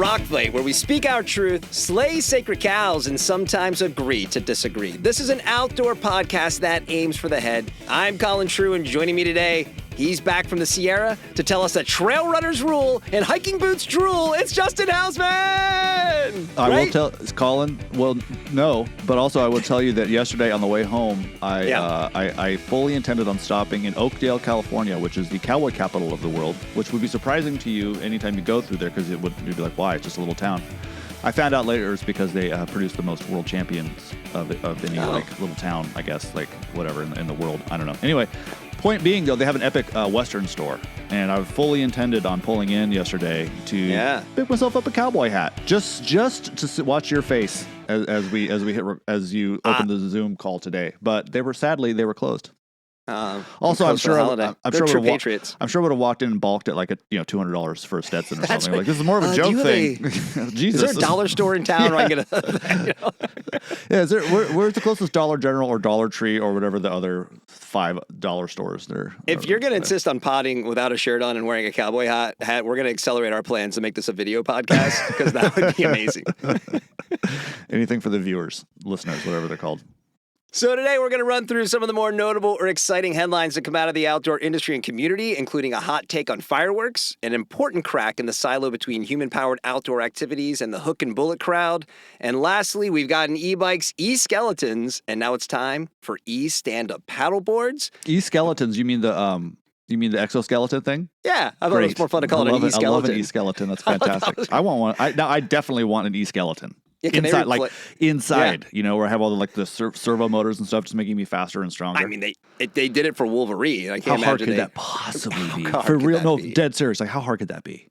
Rock Fight, where we speak our truth, slay sacred cows, and sometimes agree to disagree. This is an outdoor podcast that aims for the head. I'm Colin True, and joining me today, he's back from the Sierra to tell us that trail runners rule and hiking boots drool. It's Justin Hausman! I will tell Colin. Well, no, but also I will tell you that yesterday on the way home, I fully intended on stopping in Oakdale, California, which is the cowboy capital of the world, which would be surprising to you anytime you go through there because you'd be like, why? It's just a little town. I found out later it's because they produce the most world champions of any little town, I guess, like whatever in the world. I don't know. Anyway. Point being, though, they have an epic Western store, and I fully intended on pulling in yesterday to pick myself up a cowboy hat, just to watch your face as you open the Zoom call today. But they were closed. Also, I'm sure Patriots. I'm sure I would have walked in and balked at like $200 for a Stetson or something. Like, this is more of a joke thing. Jesus, is there a dollar store in town where I get a? Yeah, where's the closest Dollar General or Dollar Tree or whatever the other $5 stores there? If you're going to insist on potting without a shirt on and wearing a cowboy hat, we're going to accelerate our plans to make this a video podcast because that would be amazing. Anything for the viewers, listeners, whatever they're called. So today we're going to run through some of the more notable or exciting headlines that come out of the outdoor industry and community, including a hot take on fireworks, an important crack in the silo between human-powered outdoor activities and the hook and bullet crowd, and lastly, we've gotten e-bikes, e-skeletons, and now it's time for e-stand-up paddleboards. E-skeletons, you mean the exoskeleton thing? Yeah, I thought it was more fun to call it an e-skeleton. I love an e-skeleton. That's fantastic. I want one. I definitely want an e-skeleton. Yeah, inside, where I have all the servo motors and stuff, just making me faster and stronger. I mean, they did it for Wolverine. I can't how hard could that possibly be? For real, no, dead serious. Like, how hard could that be?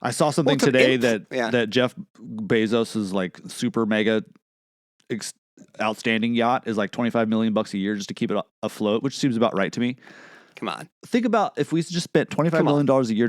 I saw something today that Jeff Bezos's like super mega outstanding yacht is like $25 million a year just to keep it afloat, which seems about right to me. Come on. Think about if we just spent $25 million a year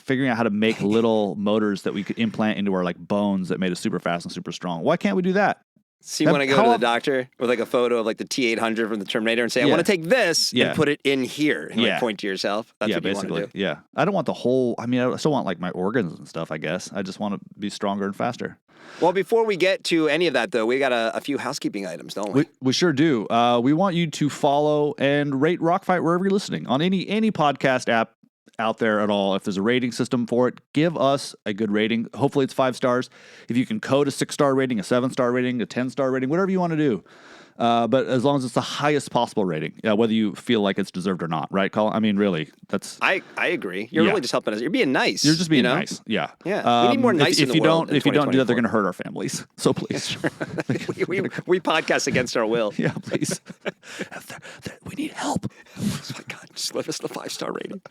figuring out how to make little motors that we could implant into our like bones that made us super fast and super strong. Why can't we do that? So you want to go to the doctor with like a photo of like the T-800 from the Terminator and say, I want to take this and put it in here and like point to yourself. That's what you want to do. Yeah. I don't want the whole, I still want like my organs and stuff, I guess. I just want to be stronger and faster. Well, before we get to any of that, though, we got a few housekeeping items, don't we? We sure do. We want you to follow and rate Rock Fight wherever you're listening. On any podcast app out there at all, if there's a rating system for it, give us a good rating. Hopefully it's 5 stars. If you can code a 6-star rating, a 7-star rating, a 10-star rating, whatever you want to do. But as long as it's the highest possible rating, whether you feel like it's deserved or not, right, Colin? I mean, really, that's... I agree. You're really just helping us. You're being nice. You're just being nice. Yeah. Yeah. We need more nice in the world. If you don't do that, they're going to hurt our families. So please. we podcast against our will. Yeah, please. We need help. Oh my God, just leave us the 5-star rating.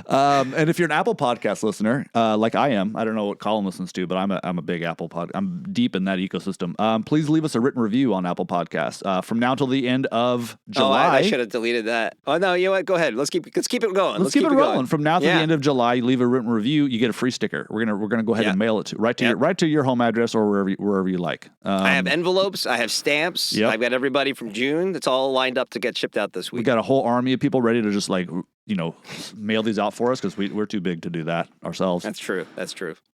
And if you're an Apple Podcast listener, like I am, I don't know what Colin listens to, but I'm a big Apple pod. I'm deep in that ecosystem. Please leave us a written review on Apple Podcasts. From now till the end of July. I should have deleted that. Oh no, you know what? Go ahead. Let's keep it going. Let's keep it rolling. From now to the end of July, you leave a written review, you get a free sticker. We're gonna go ahead and mail it to right to your home address or wherever you like. I have envelopes. I have stamps. Yep. I've got everybody from June. That's all lined up to get shipped out this week. We got a whole army of people ready to just mail these out for us because we're too big to do that ourselves. That's true.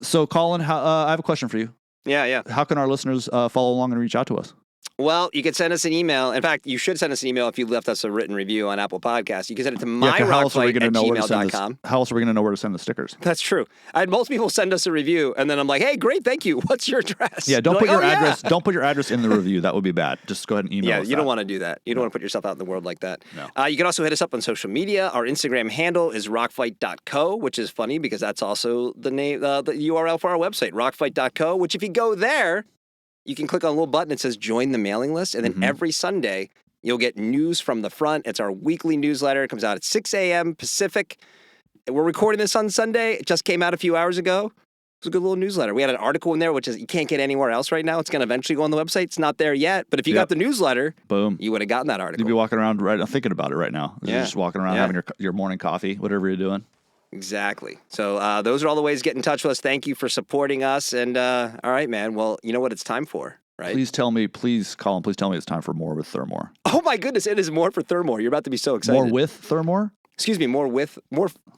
So, Colin, I have a question for you. Yeah. How can our listeners follow along and reach out to us? Well, you can send us an email. In fact, you should send us an email if you left us a written review on Apple Podcasts. You can send it to myrockfight@gmail.com. How else are we going to know where to send the stickers? That's true. Most people send us a review, and then I'm like, hey, great, thank you. What's your address? Yeah, don't put your address. Don't put your address in the review. That would be bad. Just go ahead and email us. Yeah, you don't want to do that. You don't want to put yourself out in the world like that. No. You can also hit us up on social media. Our Instagram handle is rockfight.co, which is funny because that's also the name, the URL for our website, rockfight.co, which if you go there, you can click on a little button that says join the mailing list. And then every Sunday, you'll get news from the front. It's our weekly newsletter. It comes out at 6 a.m. Pacific. We're recording this on Sunday. It just came out a few hours ago. It was a good little newsletter. We had an article in there, which is you can't get anywhere else right now. It's going to eventually go on the website. It's not there yet. But if you got the newsletter, boom, you would have gotten that article. You'd be walking around thinking about it right now. You're just walking around having your morning coffee, whatever you're doing. Exactly. So those are all the ways to get in touch with us. Thank you for supporting us. And all right, man. Well, you know what it's time for, right? Colin, please tell me it's time for more with Thermore. Oh my goodness, it is more for Thermore. You're about to be so excited. More with Thermore? Excuse me, more for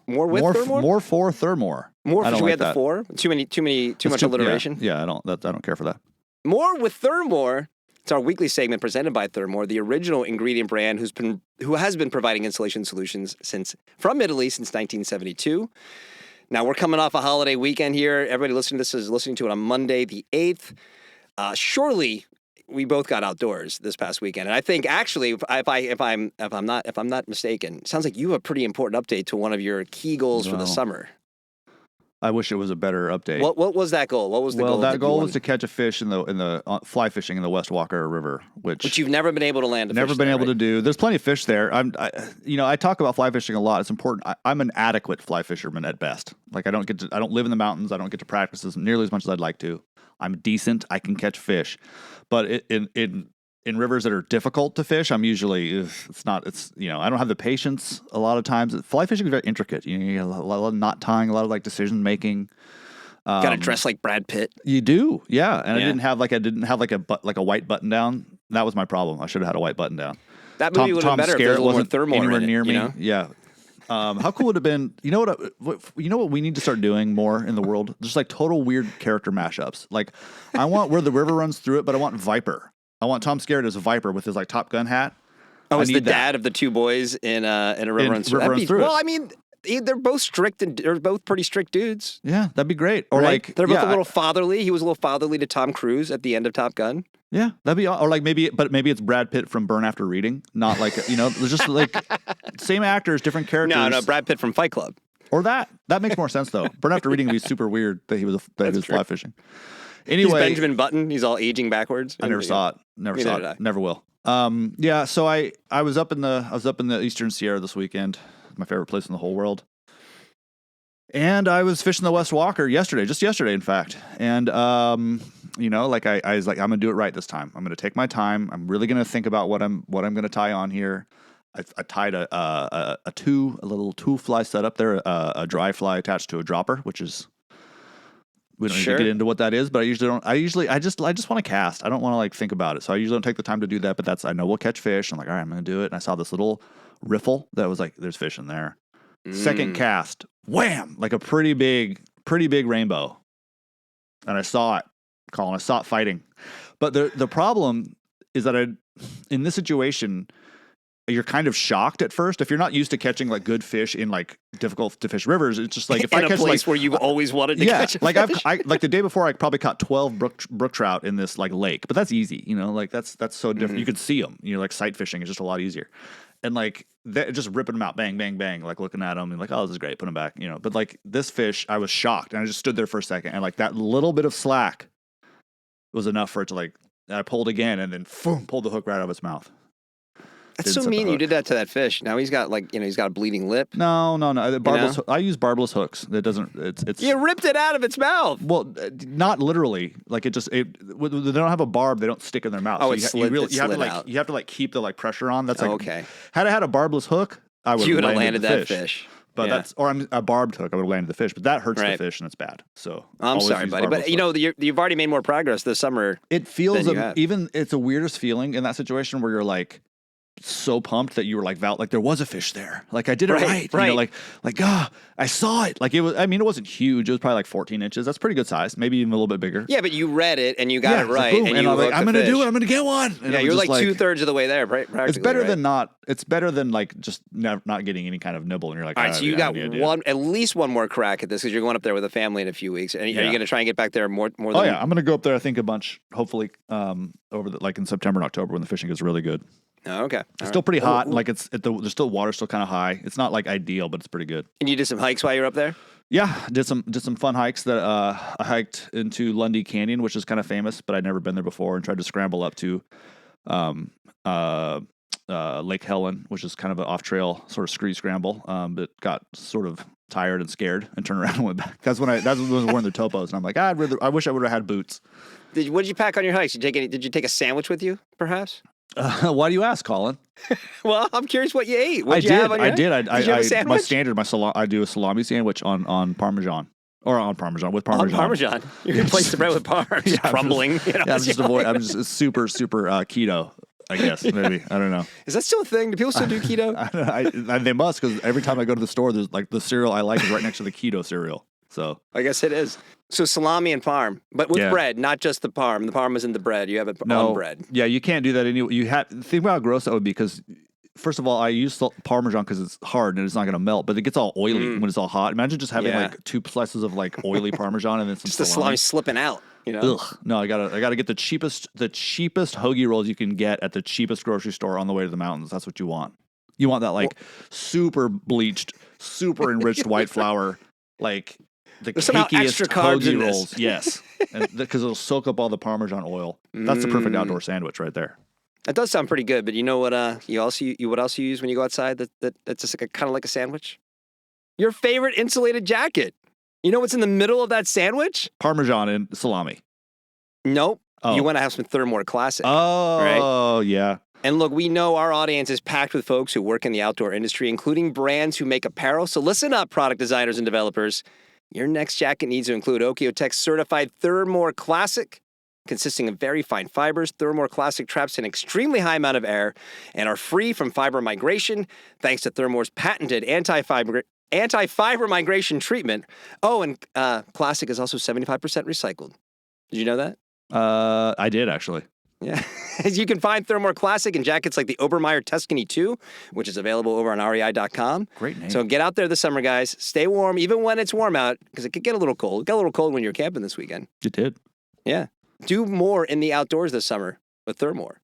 Thermore? More for Thermore. More I don't fish. We like had the that. 4. Too much alliteration. Yeah, I don't care for that. More with Thermore. It's our weekly segment presented by Thermore, the original ingredient brand who has been providing insulation solutions from Italy since 1972. Now, we're coming off a holiday weekend here. Everybody listening to this is listening to it on Monday, the 8th. Surely we both got outdoors this past weekend, and I think actually, if I'm not mistaken, it sounds like you have a pretty important update to one of your key goals for the summer. I wish it was a better update. What was that goal? What was the goal? Well, that goal was to catch a fish in the fly fishing in the West Walker River, which you've never been able to land. Never been able to do. There's plenty of fish there. I talk about fly fishing a lot. It's important. I'm an adequate fly fisherman at best. Like I don't live in the mountains. I don't get to practice nearly as much as I'd like to. I'm decent. I can catch fish, but in rivers that are difficult to fish, I'm usually I don't have the patience a lot of times. Fly fishing is very intricate. You get a lot of knot tying, a lot of like decision making. Got to dress like Brad Pitt. You do, yeah. And I didn't have a white button down. That was my problem. I should have had a white button down. That movie would have been better if there was a little more Thermore anywhere in it, near me. You know? Yeah. How cool would it have been? You know what we need to start doing more in the world? Just like total weird character mashups. Like I want where the river runs through it, but I want Viper. I want Tom Skerritt as a Viper with his like Top Gun hat. Oh, as the dad of the two boys in a river runs through. Well, I mean, they're both strict and they're both pretty strict dudes. Yeah, that'd be great. Or like they're both a little fatherly. He was a little fatherly to Tom Cruise at the end of Top Gun. Yeah, that'd be, or like maybe it's Brad Pitt from Burn After Reading, not like just like same actors, different characters. No, Brad Pitt from Fight Club. Or that makes more sense though. Burn After Reading would be super weird that he was fly fishing. Anyway, he's Benjamin Button. He's all aging backwards. I never saw it. Never will. Yeah. So I was up in the Eastern Sierra this weekend, my favorite place in the whole world. And I was fishing the West Walker just yesterday, in fact. And I was like, I'm gonna do it right this time. I'm gonna take my time. I'm really gonna think about what I'm gonna tie on here. I tied a little two fly setup there, a dry fly attached to a dropper, which is. We don't need to get into what that is, but I just want to cast. I don't want to like think about it. So I usually don't take the time to do that, but I know we'll catch fish. I'm like, all right, I'm going to do it. And I saw this little riffle that was like, there's fish in there. Second cast, wham, like a pretty big rainbow. And I saw it, Colin. I saw it fighting. But the problem is that in this situation, you're kind of shocked at first if you're not used to catching like good fish in like difficult to fish rivers. It's just like if I catch a place where you've always wanted to catch a like fish. I like the day before I probably caught 12 brook trout in this like lake, but that's easy, like that's so different. You could see them, like sight fishing is just a lot easier, and like just ripping them out, bang, bang, bang, like looking at them and like, oh, this is great, put them back, But like this fish, I was shocked, and I just stood there for a second, and like that little bit of slack was enough for it to like. I pulled again, and then boom, pulled the hook right out of its mouth. That's so mean. You did that to that fish. Now he's got he's got a bleeding lip. No. I use barbless hooks. That doesn't. It's. You ripped it out of its mouth. Well, not literally. Like they don't have a barb. They don't stick in their mouth. Oh, so you have to like keep the like pressure on. That's like okay. Had I had a barbless hook, I would have landed that fish. But a barbed hook. I would have landed the fish. But that hurts the fish and it's bad. So I'm sorry, buddy. But you've already made more progress this summer. It feels it's a weirdest feeling in that situation where you're like. So pumped that you were like there was a fish there. Like I did it right. I saw it. Like it was. I mean, it wasn't huge. It was probably like 14 inches. That's pretty good size. Maybe even a little bit bigger. Yeah, but you read it and you got it right. Like, and I was like, I'm going to do it. I'm going to get one. And you're like 2/3 of the way there. Practically, it's better than not. It's better than like just not getting any kind of nibble. And you're like, all right. So you got at least one more crack at this because you're going up there with a family in a few weeks. And are you going to try and get back there more than? Oh yeah, I'm going to go up there. I think a bunch. Hopefully, like in September and October when the fishing gets really good. Oh, okay. It's still pretty hot. Like there's still water still kind of high. It's not like ideal, but it's pretty good. And you did some hikes while you were up there? Yeah, did some fun hikes that I hiked into Lundy Canyon, which is kind of famous, but I'd never been there before, and tried to scramble up to Lake Helen, which is kind of an off-trail sort of scramble, but got sort of tired and scared and turned around and went back. That's when I was wearing the topos, and I'm like, I wish I would have had boots. What did you pack on your hikes? Did you take a sandwich with you, perhaps? Why do you ask, Colin? Well, I'm curious what you ate. What I did you have on your I did. Did you have a sandwich? I do a salami sandwich on Parmesan. Or on Parmesan, with Parmesan. On Parmesan. You replace the bread with Parmesan. Just crumbling. I'm just super keto, I guess. Maybe. I don't know. Is that still a thing? Do people still do keto? They must, because every time I go to the store, there's like the cereal I like is right next to the keto cereal. So I guess it is. So salami and parm, but with bread, not just the parm. The parm is in the bread. You have it on bread. Yeah, you can't do that anyway. Think about how gross that would be because, first of all, I use Parmesan because it's hard and it's not going to melt, but it gets all oily when it's all hot. Imagine just having like 2 slices of like oily Parmesan and then some just the salami slipping out. You know? Ugh. No, I gotta get the cheapest hoagie rolls you can get at the cheapest grocery store on the way to the mountains. That's what you want. You want that like super bleached, super enriched white flour, like the cakiest hoagie rolls. Yes, because it'll soak up all the Parmesan oil. That's the perfect outdoor sandwich right there. That does sound pretty good, but you know what? What else you use when you go outside? That's just kind of like a sandwich. Your favorite insulated jacket. You know what's in the middle of that sandwich? Parmesan and salami. Nope. Oh. You want to have some Thermore Classic. Oh, right? Yeah. And look, we know our audience is packed with folks who work in the outdoor industry, including brands who make apparel. So listen up, product designers and developers. Your next jacket needs to include Okotek's certified Thermore Classic, consisting of very fine fibers. Thermore Classic traps an extremely high amount of air and are free from fiber migration thanks to Thermore's patented anti-fiber migration treatment. Oh, and Classic is also 75% recycled. Did you know that? I did, actually. Yeah. You can find Thermore Classic in jackets like the Obermeyer Tuscany 2, which is available over on rei.com. Great name. So get out there this summer, guys. Stay warm, even when it's warm out, because it could get a little cold. It got a little cold when you were camping this weekend. It did. Yeah. Do more in the outdoors this summer with Thermore.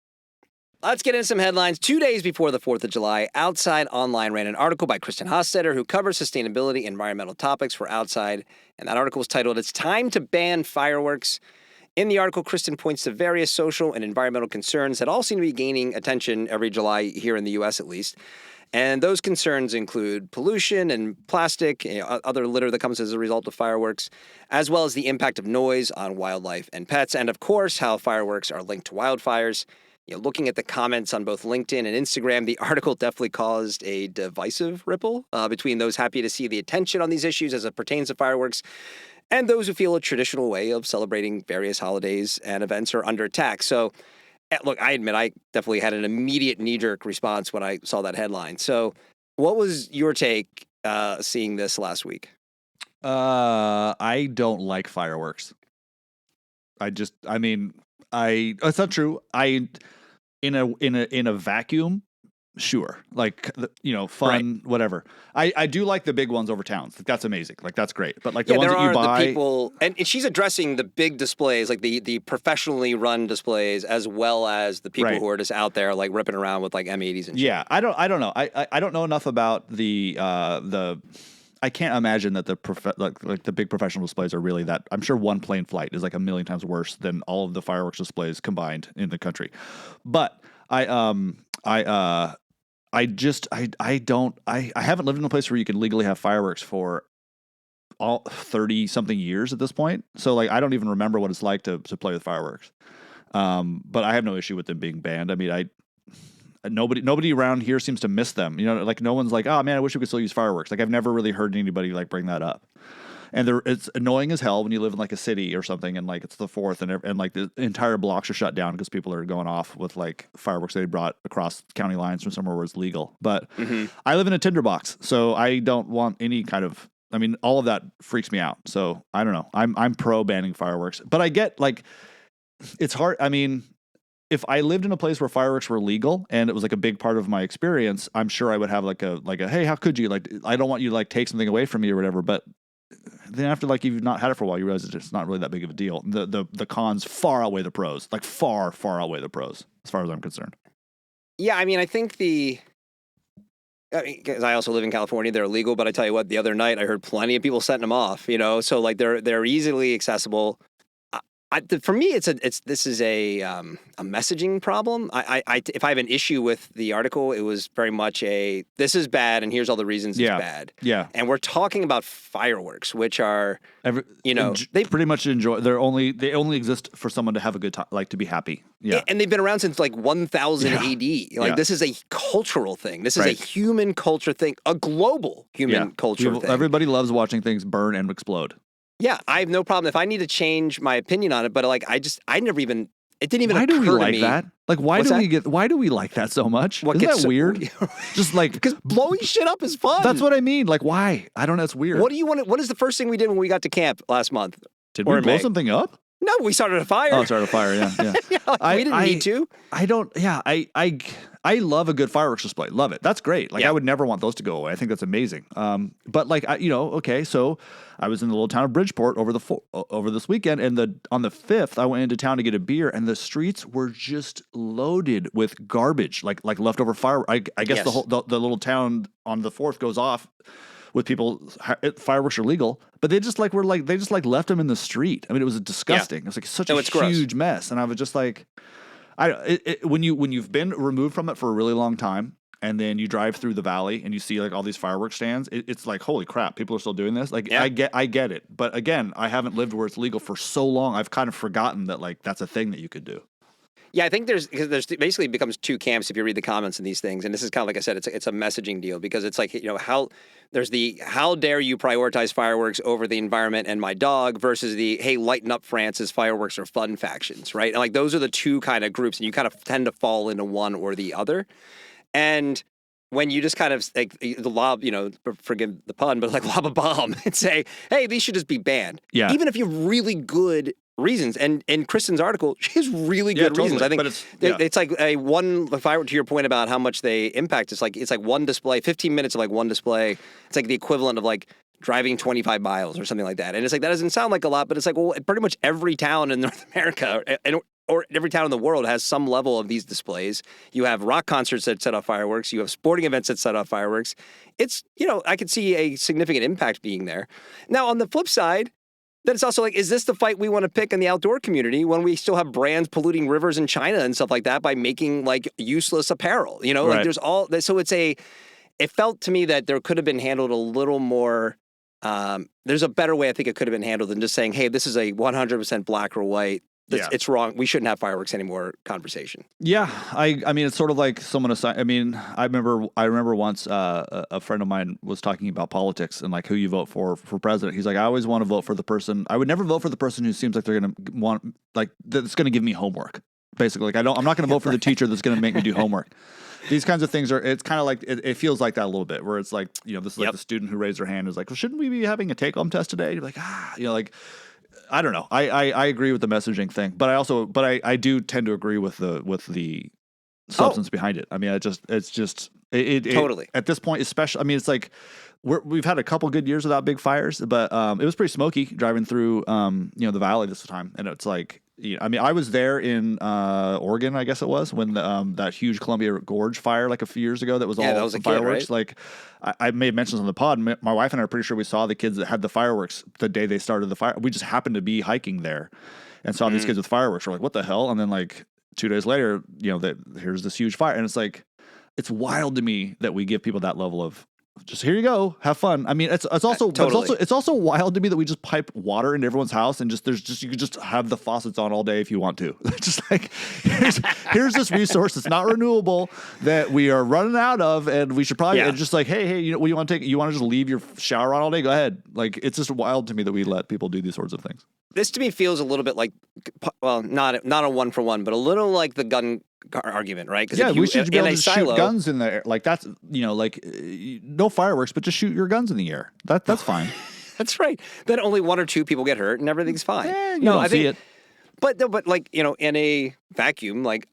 Let's get into some headlines. 2 days before the 4th of July, Outside Online ran an article by Kristen Hostetter who covers sustainability and environmental topics for Outside. And that article was titled, "It's Time to Ban Fireworks." In the article, Kristen points to various social and environmental concerns that all seem to be gaining attention every July here in the U.S. at least. And those concerns include pollution and plastic, other litter that comes as a result of fireworks, as well as the impact of noise on wildlife and pets, and of course, how fireworks are linked to wildfires. Looking at the comments on both LinkedIn and Instagram, the article definitely caused a divisive ripple between those happy to see the attention on these issues as it pertains to fireworks and those who feel a traditional way of celebrating various holidays and events are under attack. So, look, I admit I definitely had an immediate knee-jerk response when I saw that headline. So what was your take seeing this last week? I don't like fireworks. It's not true. In a vacuum, sure. Like, fun, right. Whatever. I do like the big ones over towns. That's amazing. Like, that's great. But like the ones that you buy, the people, and she's addressing the big displays, like the professionally run displays, as well as the people who are just out there like ripping around with like M80s and shit. Yeah, I don't know. I don't know enough about the. I can't imagine that the big professional displays are really that. I'm sure one plane flight is like a million times worse than all of the fireworks displays combined in the country. But I haven't lived in a place where you can legally have fireworks for all 30 something years at this point. So like, I don't even remember what it's like to play with fireworks. But I have no issue with them being banned. I mean, nobody around here seems to miss them. Like no one's like, oh man, I wish we could still use fireworks. Like I've never really heard anybody like bring that up. And it's annoying as hell when you live in like a city or something and like it's the 4th and like the entire blocks are shut down because people are going off with like fireworks they brought across county lines from somewhere where it's legal. But I live in a tinderbox, so I don't want any kind of. I mean, all of that freaks me out. So I don't know. I'm pro banning fireworks, but I get like it's hard. I mean, if I lived in a place where fireworks were legal and it was like a big part of my experience, I'm sure I would have like a hey, how could you, like, I don't want you to like take something away from me or whatever. But then after like you've not had it for a while, you realize it's not really that big of a deal. The cons far outweigh the pros, like far outweigh the pros as far as I'm concerned. Yeah, I mean, I think because I also live in California, they're illegal. But I tell you what, the other night I heard plenty of people setting them off. So like they're easily accessible. For me, this is a messaging problem. If I have an issue with the article, it was very much this is bad and here's all the reasons it's bad. Yeah. And we're talking about fireworks, which are they pretty much enjoy. They only exist for someone to have a good time, like to be happy. Yeah. And they've been around since like 1000 AD. Like this is a cultural thing. This is a human culture thing, a global human culture thing. Everybody loves watching things burn and explode. Yeah, I have no problem if I need to change my opinion on it, but like I never even It didn't even why occur do we to like me. that? Like, why do we like that so much? Isn't that weird? Just like because blowing shit up is fun. That's what I mean. Like, why? I don't know. It's weird. What do you want? What is the first thing we did when we got to camp last month? Did we blow something up? No, we started a fire. Oh, started a fire. Yeah. We didn't need to. I don't. Yeah, I love a good fireworks display. Love it. That's great. Like, I would never want those to go away. I think that's amazing. But like, okay, so I was in the little town of Bridgeport over this weekend, and on the 5th, I went into town to get a beer, and the streets were just loaded with garbage, like leftover fire. I guess the little town on the 4th goes off with people. Fireworks are legal, but they just left them in the street. I mean, it was disgusting. It was like such a huge mess, and I was just like, when you've been removed from it for a really long time, and then you drive through the valley and you see like all these fireworks stands, it's like, holy crap, people are still doing this. Like, I get it, but again, I haven't lived where it's legal for so long. I've kind of forgotten that like that's a thing that you could do. Yeah, I think there's basically becomes two camps if you read the comments in these things, and this is kind of like I said, it's a messaging deal, because it's like, how dare you prioritize fireworks over the environment and my dog versus the hey, lighten up France's fireworks are fun factions, right? And like those are the two kind of groups, and you kind of tend to fall into one or the other. And when you just kind of like lob, forgive the pun, but like lob a bomb and say, hey, these should just be banned. Yeah. Even if you have really good reasons. And in Kristen's article, she has really good reasons. I think it's like if I were to your point about how much they impact, it's like one display, 15 minutes of like one display. It's like the equivalent of like driving 25 miles or something like that. And it's like, that doesn't sound like a lot, but it's like, well, pretty much every town in North America or every town in the world has some level of these displays. You have rock concerts that set off fireworks. You have sporting events that set off fireworks. It's, I could see a significant impact being there. Now, on the flip side, then it's also like, is this the fight we want to pick in the outdoor community when we still have brands polluting rivers in China and stuff like that by making like useless apparel? Right. Like there's all, so it felt to me that there could have been handled a little more, there's a better way I think it could have been handled than just saying, hey, this is a 100% black or white. It's wrong. We shouldn't have fireworks anymore conversation. Yeah. I mean, it's sort of like someone assign. I mean, I remember once a friend of mine was talking about politics and like who you vote for president. He's like, I always want to vote for the person. I would never vote for the person who seems like they're going to want, like, that's going to give me homework. Basically, like I'm not going to vote for the teacher that's going to make me do homework. These kinds of things it's kind of like, it feels like that a little bit, where it's like, this is like the student who raised their hand is like, well, shouldn't we be having a take-home test today? You're like, like, I don't know. I agree with the messaging thing, but I do tend to agree with the substance behind it. I mean, it's just totally at this point, especially. I mean, it's like we've had a couple good years without big fires, but it was pretty smoky driving through the valley this time, and it's like. I mean, I was there in Oregon, I guess it was, when that huge Columbia Gorge fire like a few years ago that was all that was a fireworks. Kid, right? Like I may have mentioned on the pod, my wife and I are pretty sure we saw the kids that had the fireworks the day they started the fire. We just happened to be hiking there and saw these kids with fireworks. We're like, what the hell? And then like 2 days later, here's this huge fire. And it's like, it's wild to me that we give people that level of just here you go, have fun. I mean, it's also totally. it's also wild to me that we just pipe water into everyone's house and you could just have the faucets on all day if you want to. Just like here's this resource that's not renewable that we are running out of, and we should probably just like, hey, what do you want to take? You want to just leave your shower on all day? Go ahead. Like, it's just wild to me that we let people do these sorts of things. This to me feels a little bit like, well, not a 1-for-1, but a little like the gun argument, right? Because we should be able to shoot guns in the air. Like that's like no fireworks, but just shoot your guns in the air. That's fine. That's right. Then only 1 or 2 people get hurt, and everything's fine. I see it. But like in a vacuum, like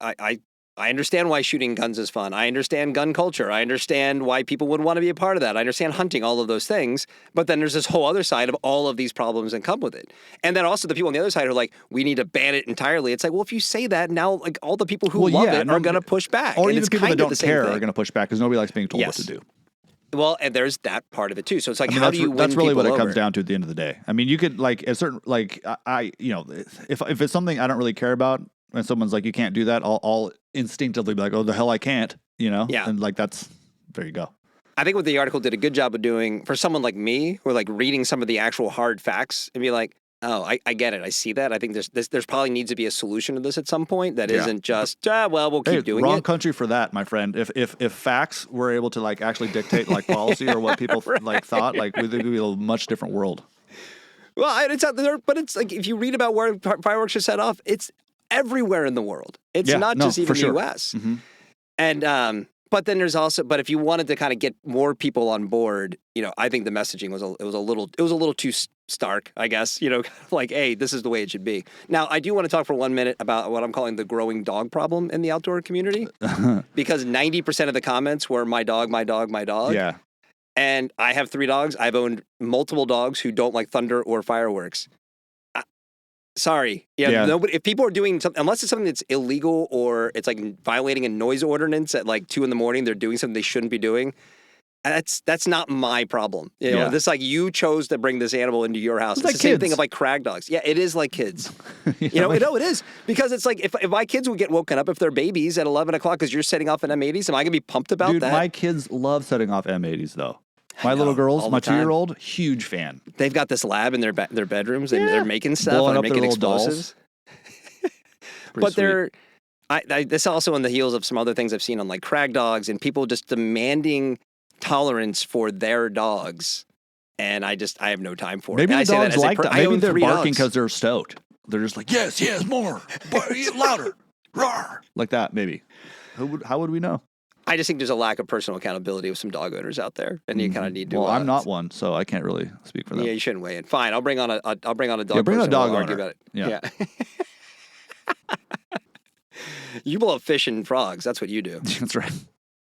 I understand why shooting guns is fun. I understand gun culture. I understand why people would want to be a part of that. I understand hunting, all of those things. But then there's this whole other side of all of these problems that come with it. And then also the people on the other side are like, we need to ban it entirely. It's like, well, if you say that, now like all the people who love it are going to push back. Or and even people that don't care are going to push back because nobody likes being told what to do. Well, and there's that part of it too. So it's like, how do you win that's really what it over? comes down to at the end of the day. I mean, you could like a certain like if it's something I don't really care about, and someone's like, you can't do that, I'll instinctively be like, oh, the hell I can't, Yeah. And like there you go. I think what the article did a good job of doing for someone like me, who like reading some of the actual hard facts and be like, oh, I get it. I see that. I think there's probably needs to be a solution to this at some point that isn't just, we'll keep doing it. Wrong country for that, my friend. If facts were able to like actually dictate like policy or what people like thought, like it would be a much different world. Well, it's out there, but it's like if you read about where fireworks are set off, it's everywhere in the world. It's Yeah, not no, just even for the sure. U.S. Mhm. And but then there's also, but if you wanted to kind of get more people on board, I think the messaging was a little too stark, I guess. Like, hey, this is the way it should be. Now, I do want to talk for 1 minute about what I'm calling the growing dog problem in the outdoor community, because 90% of the comments were my dog, my dog, my dog. Yeah. And I have 3 dogs. I've owned multiple dogs who don't like thunder or fireworks. Sorry. Yeah. Nobody, if people are doing something, unless it's something that's illegal or it's like violating a noise ordinance at like 2 a.m, they're doing something they shouldn't be doing. That's not my problem. Yeah. This like you chose to bring this animal into your house. It's like the same kids. thing of like crag dogs. Yeah, it is like kids. Yeah, like- No, it is. Because it's like if my kids would get woken up if they're babies at 11 o'clock because you're setting off an M80s, am I going to be pumped about Dude, that? my kids love setting off M80s though. My I know, little girls, all my the time. 2-year-old, huge fan. They've got this lab in their bedrooms and Yeah. they're making stuff Blowing and up they're their making little dolls. explosives. Pretty But sweet. they're this also on the heels of some other things I've seen on like crag dogs and people just demanding tolerance for their dogs. And I have no time for Maybe it. And the I say dogs as a like that. I Maybe own they're 3 barking dogs. because they're stoked. They're just like, yes, more, louder, roar, like that. Maybe. How would we know? I just think there's a lack of personal accountability with some dog owners out there, and you kind of need to. Well, I'm not one, so I can't really speak for them. Yeah, you shouldn't weigh in. Fine, I'll bring on a dog. Yeah, bring on a person and dog we'll argue owner. about it. Yeah. You blow up fish and frogs. That's what you do. That's right.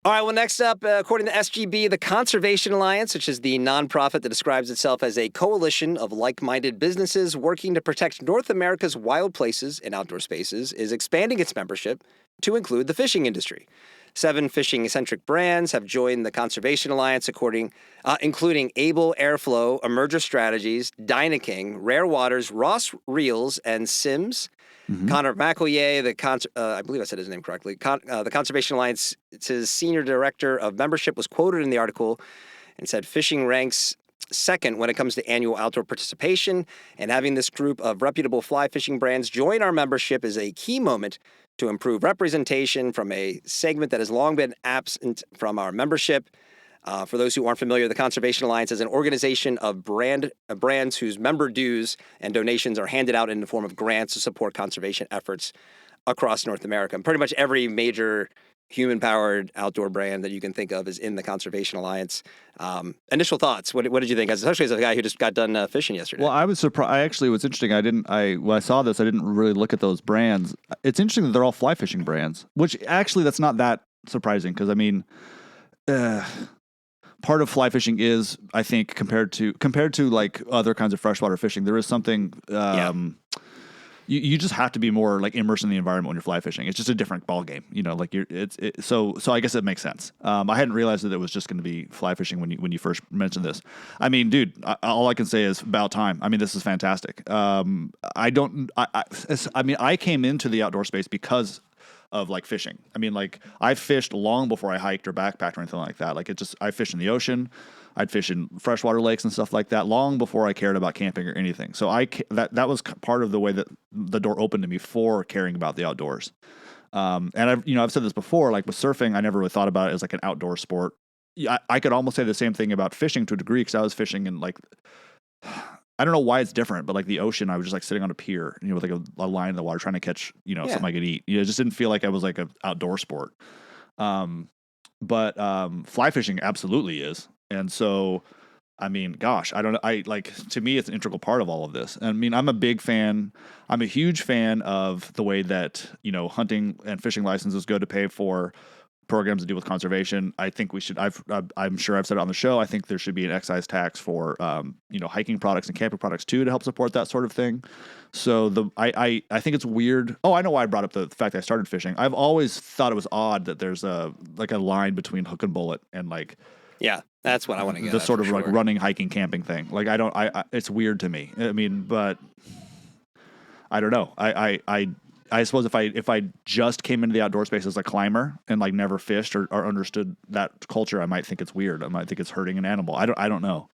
All right, well, next up, according to SGB, the Conservation Alliance, which is the nonprofit that describes itself as a coalition of like-minded businesses working to protect North America's wild places and outdoor spaces, is expanding its membership to include the fishing industry. 7 fishing-centric brands have joined the Conservation Alliance, including Able Airflow, Emerger Strategies, Dynaking, Rare Waters, Ross Reels, and Sims. Mm-hmm. Connor McEllier, I believe I said his name correctly, the Conservation Alliance's senior director of membership, was quoted in the article and said fishing ranks second when it comes to annual outdoor participation, and having this group of reputable fly fishing brands join our membership is a key moment to improve representation from a segment that has long been absent from our membership. For those who aren't familiar, the Conservation Alliance is an organization of brands whose member dues and donations are handed out in the form of grants to support conservation efforts across North America. And pretty much every major human-powered outdoor brand that you can think of is in the Conservation Alliance. Initial thoughts? What did you think? Especially as a guy who just got done fishing yesterday. Well, I was surprised. What's interesting, when I saw this, I didn't really look at those brands. It's interesting that they're all fly fishing brands, which actually that's not that surprising because I mean, part of fly fishing is, I think, compared to like other kinds of freshwater fishing, there is something. You just have to be more like immersed in the environment when you're fly fishing. It's just a different ball game, Like so I guess it makes sense. I hadn't realized that it was just going to be fly fishing when you first mentioned this. I mean, dude, all I can say is about time. I mean, this is fantastic. I came into the outdoor space because of like fishing. I mean, like I fished long before I hiked or backpacked or anything like that. Like I fished in the ocean. I'd fish in freshwater lakes and stuff like that long before I cared about camping or anything. So that was part of the way that the door opened to me for caring about the outdoors. And I've said this before, like with surfing, I never really thought about it as like an outdoor sport. I could almost say the same thing about fishing to a degree because I was fishing in like, I don't know why it's different, but like the ocean, I was just like sitting on a pier, with like a line in the water trying to catch, something I could eat. It just didn't feel like I was like an outdoor sport. But fly fishing absolutely is. And so, I mean, gosh, I don't know. To me, it's an integral part of all of this. I mean, I'm a huge fan of the way that, hunting and fishing licenses go to pay for programs to deal with conservation. I think we should, I'm sure I've said it on the show. I think there should be an excise tax for, hiking products and camping products too, to help support that sort of thing. So I think it's weird. Oh, I know why I brought up the fact that I started fishing. I've always thought it was odd that there's a line between hook and bullet and like, yeah, that's what I want to get the at, sort of for like sure. running, hiking, camping thing. Like it's weird to me. I mean, but I don't know. I suppose if I just came into the outdoor space as a climber and like never fished or understood that culture, I might think it's weird. I might think it's hurting an animal. I don't know.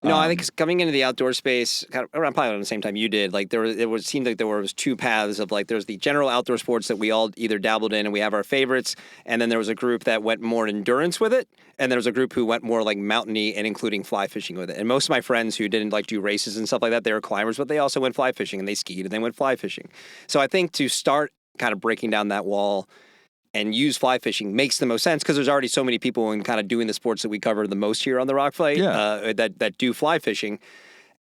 No, I think coming into the outdoor space, kind of around probably around the same time you did, like it seemed like there was two paths of like there's the general outdoor sports that we all either dabbled in and we have our favorites, and then there was a group that went more endurance with it, and there was a group who went more like mountainy and including fly fishing with it. And most of my friends who didn't like do races and stuff like that, they were climbers, but they also went fly fishing and they skied and they went fly fishing. So I think to start kind of breaking down that wall and use fly fishing makes the most sense because there's already so many people in kind of doing the sports that we cover the most here on the Rock Fight that do fly fishing.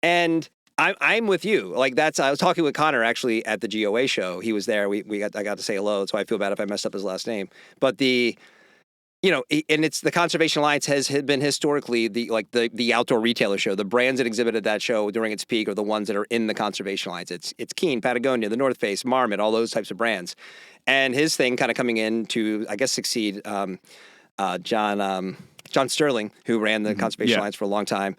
And I'm with you. Like I was talking with Connor actually at the GOA show. He was there. I got to say hello, so I feel bad if I messed up his last name. But and it's the Conservation Alliance has been historically the outdoor retailer show. The brands that exhibited that show during its peak are the ones that are in the Conservation Alliance. It's Keen, Patagonia, the North Face, Marmot, all those types of brands. And his thing kind of coming in to, I guess, succeed John Sterling, who ran the Conservation Alliance for a long time.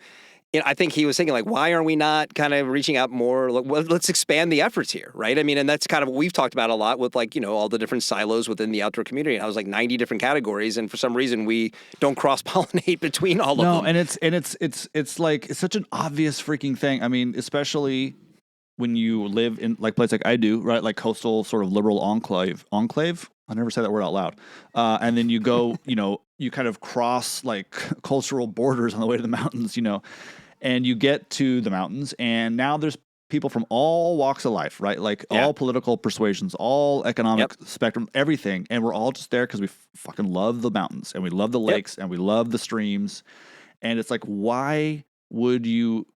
I think he was thinking, like, why aren't we not kind of reaching out more? Let's expand the efforts here, right? I mean, and that's kind of what we've talked about a lot with, like, all the different silos within the outdoor community. And I was like 90 different categories, and for some reason we don't cross-pollinate between all of them. No, and it's like it's such an obvious freaking thing. I mean, especially when you live in like place like I do, right? Like coastal sort of liberal enclave. I never say that word out loud. And then you go, you kind of cross like cultural borders on the way to the mountains, and you get to the mountains, and now there's people from all walks of life, right? Like all political persuasions, all economic spectrum, everything. And we're all just there because we fucking love the mountains and we love the lakes and we love the streams. And it's like, why would you?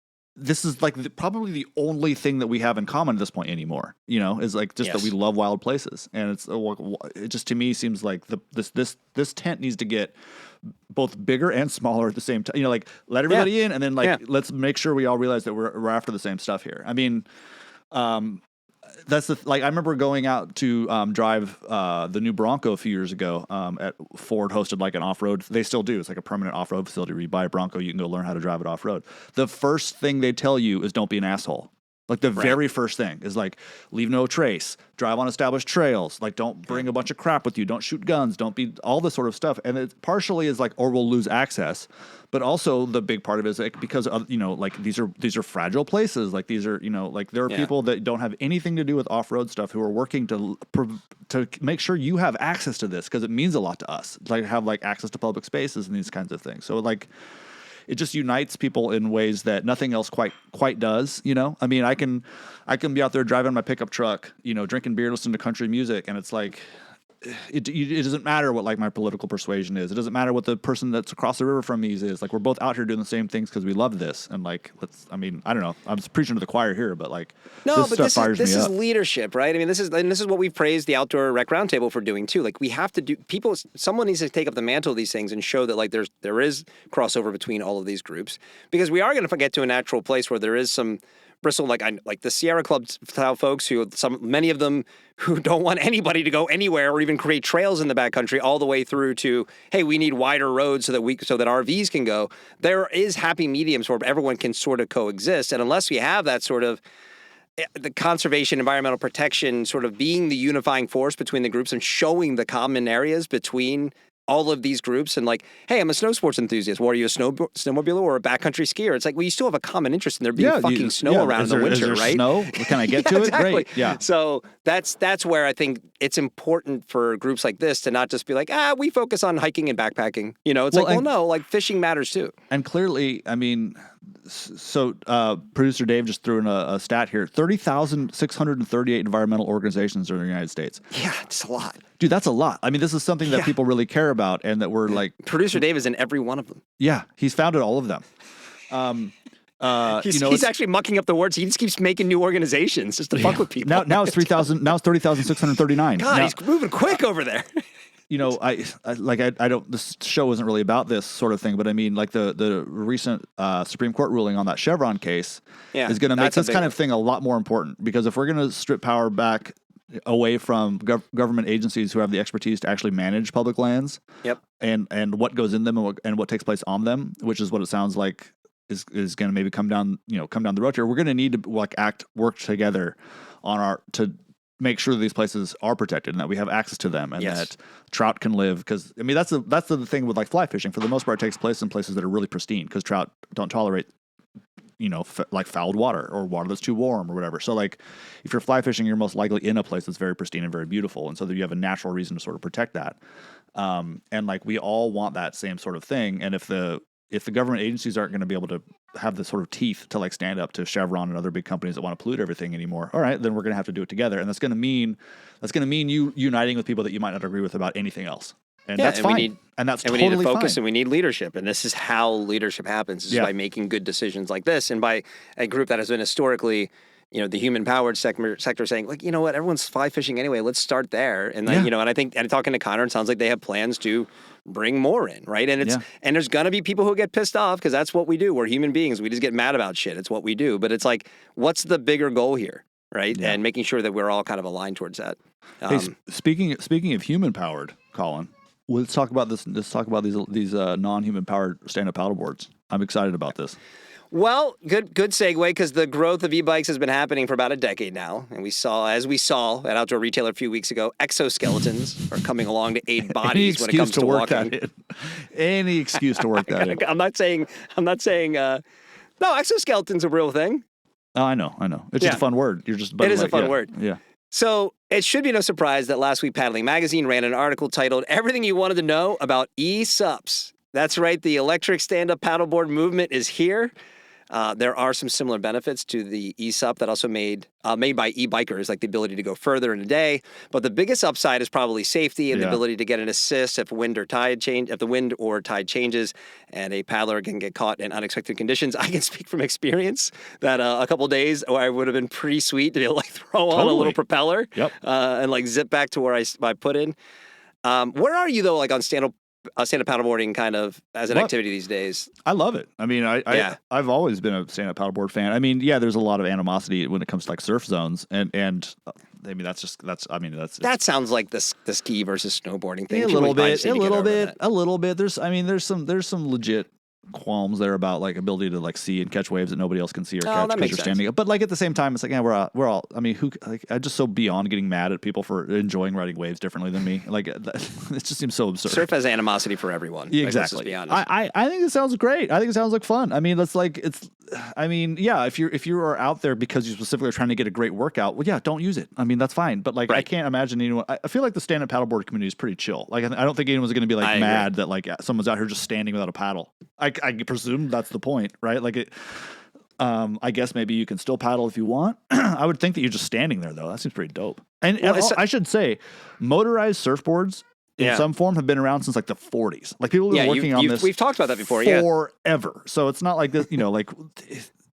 This is like probably the only thing that we have in common at this point anymore, is like just that we love wild places. And it just to me seems like this tent needs to get both bigger and smaller at the same time. Like let everybody in, and then let's make sure we all realize that we're after the same stuff here. I mean, that's I remember going out to drive the new Bronco a few years ago. At Ford hosted like an off-road. They still do. It's like a permanent off-road facility where you buy a Bronco, you can go learn how to drive it off-road. The first thing they tell you is don't be an asshole. Like the very first thing is like leave no trace, drive on established trails, like don't bring a bunch of crap with you, don't shoot guns, don't be all this sort of stuff. And it partially is like, or we'll lose access, but also the big part of it is like because of, like these are fragile places. Like these are, like there are people that don't have anything to do with off-road stuff who are working to make sure you have access to this because it means a lot to us. Like have like access to public spaces and these kinds of things. So like, it just unites people in ways that nothing else quite does. I mean, I can be out there driving my pickup truck, drinking beer, listening to country music, and it's like it doesn't matter what like my political persuasion is. It doesn't matter what the person that's across the river from me is. Like we're both out here doing the same things because we love this. And like I don't know. I'm just preaching to the choir here, but like this is leadership, right? I mean, this is what we've praised the Outdoor Rec Roundtable for doing too. Like we have to someone needs to take up the mantle of these things and show that like there is crossover between all of these groups, because we are going to get to a natural place where there is some bristle, like the Sierra Club style folks many of them who don't want anybody to go anywhere or even create trails in the backcountry all the way through to, hey, we need wider roads so that RVs can go. There is happy mediums where everyone can sort of coexist. And unless we have that sort of the conservation, environmental protection sort of being the unifying force between the groups and showing the common areas between all of these groups and like, hey, I'm a snow sports enthusiast. Well, are you a snowmobiler or a backcountry skier? It's like, well, you still have a common interest in there being fucking snow around in the winter, is there right? Snow? Can I get to it? Exactly. Great. Yeah. So that's where I think it's important for groups like this to not just be like, we focus on hiking and backpacking. No, fishing matters too. And clearly, I mean, so producer Dave just threw in a stat here: 30,638 environmental organizations are in the United States. Yeah, it's a lot. Dude, that's a lot. I mean, this is something that people really care about, and that we're like. Producer Dave is in every one of them. Yeah, he's founded all of them. He's actually mucking up the words. He just keeps making new organizations just to fuck with people. Now it's 3,000. Now it's 30,639. God, he's moving quick over there. I don't. This show isn't really about this sort of thing, but I mean, like the recent Supreme Court ruling on that Chevron case is going to make this kind of thing a lot more important, because if we're going to strip power back away from government agencies who have the expertise to actually manage public lands, and what goes in them and what takes place on them, which is what it sounds like is going to maybe come down the road here. We're going to need to work together to make sure that these places are protected and that we have access to them, and that trout can live. Because I mean, that's the thing with like fly fishing. For the most part, it takes place in places that are really pristine, because trout don't tolerate like fouled water or water that's too warm or whatever. So like if you're fly fishing, you're most likely in a place that's very pristine and very beautiful. And so that you have a natural reason to sort of protect that. And like we all want that same sort of thing. And if the government agencies aren't going to be able to have the sort of teeth to like stand up to Chevron and other big companies that want to pollute everything anymore, all right, then we're going to have to do it together. And that's going to mean you uniting with people that you might not agree with about anything else. And that's fine. We need to focus and we need leadership. And this is how leadership happens, is by making good decisions like this. And by a group that has been historically, the human-powered sector saying, like, you know what, everyone's fly fishing anyway, let's start there. And then, and I think, and talking to Connor, it sounds like they have plans to bring more in, right? And and there's going to be people who get pissed off because that's what we do. We're human beings. We just get mad about shit. It's what we do. But it's like, what's the bigger goal here, right? Yeah. And making sure that we're all kind of aligned towards that. Hey, speaking of human-powered, Colin, let's talk about this. Let's talk about these non-human powered stand-up paddleboards. I'm excited about this. Well, good segue, because the growth of e-bikes has been happening for about a decade now, and as we saw at Outdoor Retailer a few weeks ago, exoskeletons are coming along to aid bodies when it comes to walking. Any excuse to work that in. I'm not saying. No, exoskeletons are a real thing. Oh, I know. It's just a fun word. It is a fun word. Yeah. So it should be no surprise that last week Paddling Magazine ran an article titled "Everything You Wanted to Know About e-SUPs." That's right. The electric stand-up paddleboard movement is here. There are some similar benefits to the e-SUP that also made by e-bikers, like the ability to go further in a day. But the biggest upside is probably safety and the ability to get an assist if the wind or tide changes, and a paddler can get caught in unexpected conditions. I can speak from experience that a couple of days where I would have been pretty sweet to be able to like throw on a little propeller and like zip back to where I put in. Where are you though, like on stand-up paddleboarding kind of as an activity these days? I love it. I mean, I've always been a stand-up paddleboard fan. I mean, there's a lot of animosity when it comes to like surf zones, and I mean that sounds like the ski versus snowboarding thing. A little bit. There's some legit qualms there about like ability to like see and catch waves that nobody else can see or catch because you're standing up. But like at the same time, it's like we're all. I mean, I'm just so beyond getting mad at people for enjoying riding waves differently than me. Like it just seems so absurd. Surf has animosity for everyone. Yeah, exactly. Let's be honest. I think it sounds great. I think it sounds like fun. I mean, if you are out there because you specifically are trying to get a great workout, well, don't use it. I mean, that's fine. But like, I can't imagine anyone. I feel like the stand-up paddleboard community is pretty chill. Like, I don't think anyone's going to be like mad that like someone's out here just standing without a paddle. I presume that's the point, right? Like it. I guess maybe you can still paddle if you want. I would think that you're just standing there though. That seems pretty dope. And I should say, motorized surfboards in some form have been around since like the 40s. Like people have been working on this. We've talked about that before. Forever. So it's not like this. Like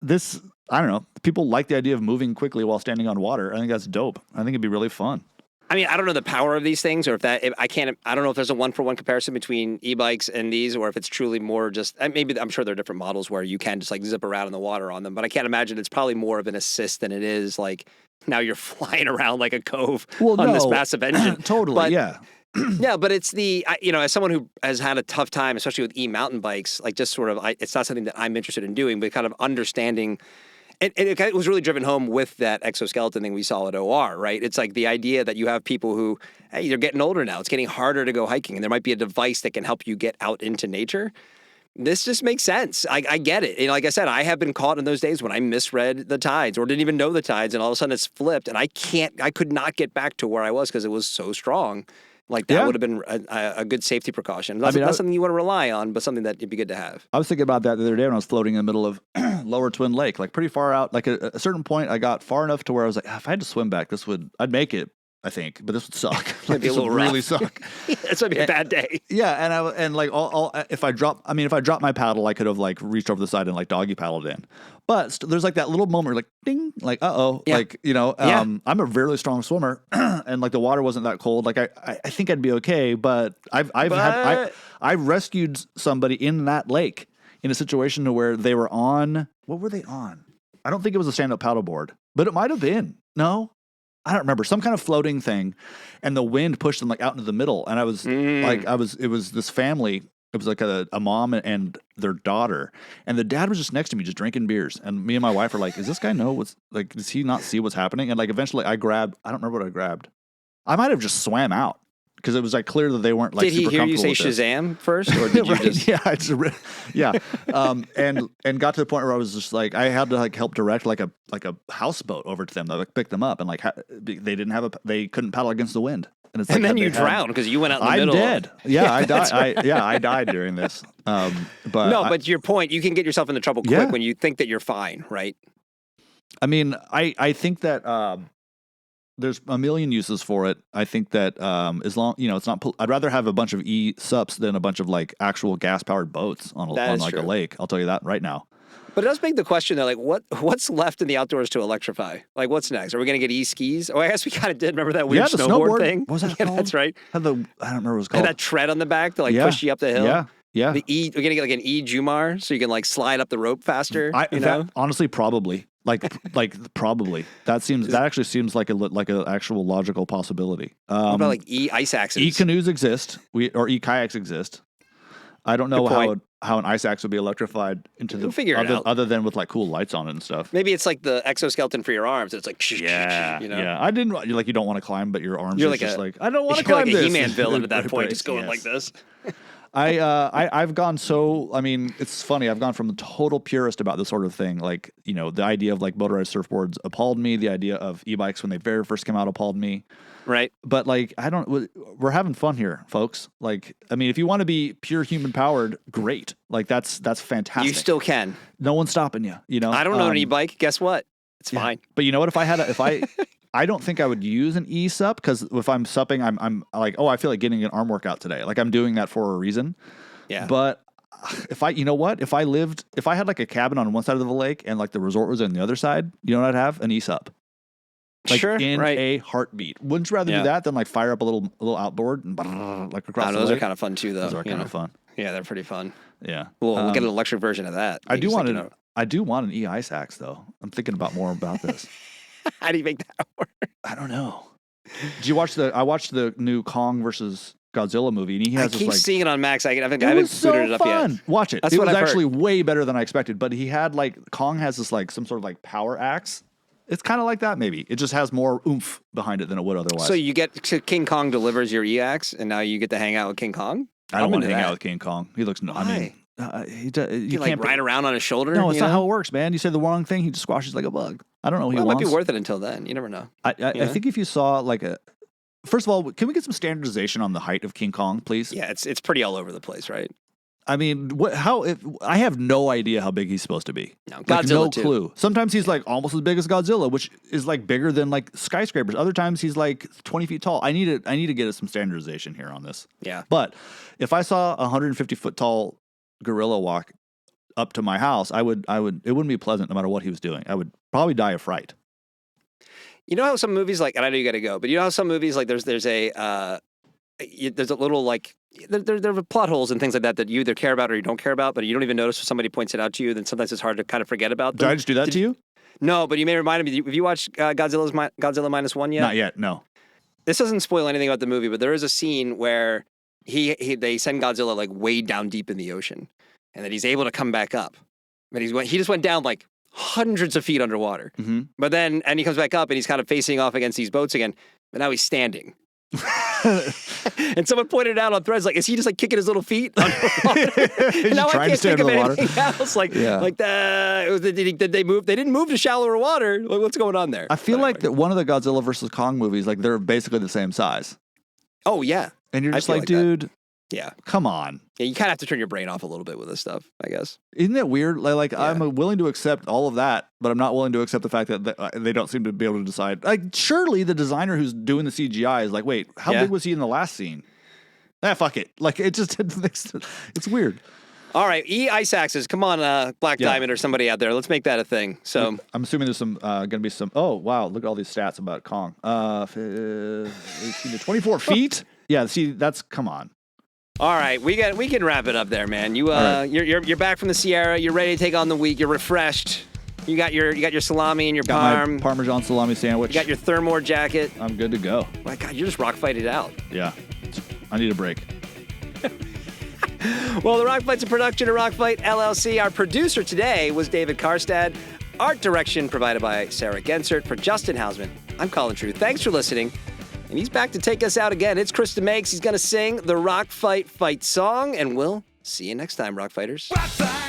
this. I don't know. People like the idea of moving quickly while standing on water. I think that's dope. I think it'd be really fun. I mean, I don't know the power of these things, or I don't know if there's a one-for-one comparison between e-bikes and these, or if it's truly more just, maybe I'm sure there are different models where you can just like zip around in the water on them, but I can't imagine it's probably more of an assist than it is like now you're flying around like a cove on this massive engine. Totally, yeah, but it's as someone who has had a tough time, especially with e-mountain bikes, like just sort of, it's not something that I'm interested in doing, but kind of understanding. And it was really driven home with that exoskeleton thing we saw at OR, right? It's like the idea that you have people who, hey, they're getting older now. It's getting harder to go hiking, and there might be a device that can help you get out into nature. This just makes sense. I get it. Like I said, I have been caught in those days when I misread the tides or didn't even know the tides, and all of a sudden it's flipped, and I could not get back to where I was because it was so strong. Like that would have been a good safety precaution. Not something you want to rely on, but something that it'd be good to have. I was thinking about that the other day when I was floating in the middle of Lower Twin Lake, like pretty far out. Like at a certain point, I got far enough to where I was like, if I had to swim back, I'd make it. I think, but this would suck. Like, this would really suck. It's gonna be a bad day. Yeah, and if I dropped my paddle, I could have like reached over the side and like doggy paddled in. But there's like that little moment where like ding, like like I'm a very strong swimmer, and like the water wasn't that cold. Like I think I'd be okay, but I rescued somebody in that lake in a situation where they were on. What were they on? I don't think it was a stand-up paddleboard, but it might have been. No. I don't remember, some kind of floating thing, and the wind pushed them like out into the middle. And I was it was this family. It was like a mom and their daughter, and the dad was just next to me, just drinking beers. And me and my wife were like, "Is this guy know what's like? Does he not see what's happening?" And like eventually, I don't remember what I grabbed. I might have just swam out because it was like clear that they weren't like Did he super hear you comfortable say with this. Shazam first, or did you Right, just? yeah. And got to the point where I was just like, I had to like help direct like a houseboat over to them that like pick them up, and like they couldn't paddle against the wind, and it's like And then you drowned because you went out in the I'm middle. dead. Yeah, I died. I died during this. But to your point, you can get yourself into trouble quick when you think that you're fine, right? I mean, I think that there's a million uses for it. I think that as long, it's not. I'd rather have a bunch of e-SUPs than a bunch of like actual gas powered boats on like a lake. I'll tell you that right now. But it does beg the question though, like what's left in the outdoors to electrify? Like what's next? Are we going to get e-skis? Oh, I guess we kind of did. Remember that weird snowboard thing? What was that called? That's right. I don't remember what it was called. Had that tread on the back to like push you up the hill. Yeah. We're going to get like an e-Jumar so you can like slide up the rope faster. Honestly, probably. Like probably. That actually seems like a actual logical possibility. What about like e-ice axes? E-canoes exist. Or e-kayaks exist. I don't know how an ice axe would be electrified into we'll figure it out. Other than with like cool lights on it and stuff. Maybe it's like the exoskeleton for your arms. It's like yeah. I didn't like you don't want to climb, but your arms you're are like just like I don't want to climb like this. a He-Man villain at that point, just going like this. I've gone so, I mean, it's funny. I've gone from a total purist about this sort of thing. Like, the idea of like motorized surfboards appalled me. The idea of e-bikes when they very first came out appalled me. Right. But like, we're having fun here, folks. Like, I mean, if you want to be pure human powered, great. Like that's fantastic. You still can. No one's stopping you, I don't own an e-bike. Guess what? It's fine. But you know what? I don't think I would use an e-SUP because if I'm supping, I'm like, oh, I feel like getting an arm workout today. Like I'm doing that for a reason. Yeah. But if I had like a cabin on one side of the lake and like the resort was on the other side, you know what I'd have? An e-SUP. Like a heartbeat. Wouldn't you rather do that than like fire up a little outboard and like across the lake? Those are kind of fun too, though. Those are kind of fun. Yeah, they're pretty fun. Yeah. Well, we'll get an electric version of that. I do want an e-ice axe though. I'm thinking about more about this. How do you make that work? I don't know. Did you watch I watched the new Kong versus Godzilla movie, and he has I keep seeing it on Max. I haven't booted it up yet. Watch it. It was actually way better than I expected. But he had like Kong has this like some sort of like power axe. It's kind of like that, maybe. It just has more oomph behind it than it would otherwise. So you get to King Kong delivers your e-axe, and now you get to hang out with King Kong? I don't want to hang out with King Kong. He looks. Why? I mean, you can't like ride around on his shoulder. No, it's not how it works, man. You say the wrong thing, he just squashes like a bug. I don't know. It might be worth it until then. You never know. I think if you saw like first of all, can we get some standardization on the height of King Kong, please? Yeah, it's pretty all over the place, right? I mean, I have no idea how big he's supposed to be. No, Godzilla no clue. Sometimes he's like almost as big as Godzilla, which is like bigger than like skyscrapers. Other times he's like 20 feet tall. I need to get some standardization here on this. Yeah. But if I saw a 150-foot tall gorilla walk up to my house, it wouldn't be pleasant no matter what he was doing. I would probably die of fright. You know how some movies and I know you got to go, but you know how some movies there's a little like there are plot holes and things like that you either care about or you don't care about, but you don't even notice if somebody points it out to you. Then sometimes it's hard to kind of forget about them. Did I just do that to you? No, but you may remind me. Have you watched Godzilla -1 yet? Not yet. No. This doesn't spoil anything about the movie, but there is a scene where they send Godzilla like way down deep in the ocean, and then he's able to come back up. But he just went down like hundreds of feet underwater. Mm-hmm. But then he comes back up and he's kind of facing off against these boats again. But now he's standing. And someone pointed it out on Threads, like, is he just like kicking his little feet underwater? And now I can't think of anything else. Did they move? They didn't move to shallower water. Like, what's going on there? I feel like that one of the Godzilla versus Kong movies, like they're basically the same size. Oh yeah, and you're just like, dude. Yeah. Come on. Yeah, you kind of have to turn your brain off a little bit with this stuff, I guess. Isn't it weird? Like yeah. I'm willing to accept all of that, but I'm not willing to accept the fact that they don't seem to be able to decide. Like, surely the designer who's doing the CGI is like, wait, how big was he in the last scene? Fuck it. Like, it's weird. All right, e-ice axes. Come on, Black Diamond or somebody out there. Let's make that a thing. So I'm assuming there's some going to be some. Oh wow, look at all these stats about Kong. 18 to 24 feet. Yeah. See, come on. All right, we can wrap it up there, man. You're back from the Sierra. You're ready to take on the week. You're refreshed. You got your salami and your parm. Parmesan salami sandwich. You got your Thermore jacket. I'm good to go. My God, you're just rock fighting it out. Yeah, I need a break. Well, the Rock Fight's a production of Rock Fight LLC. Our producer today was David Karstad. Art direction provided by Sarah Gensert. For Justin Hausman, I'm Colin True. Thanks for listening. And he's back to take us out again. It's Krista Makes. He's going to sing the Rock Fight Fight song, and we'll see you next time, Rock Fighters. Rock fight.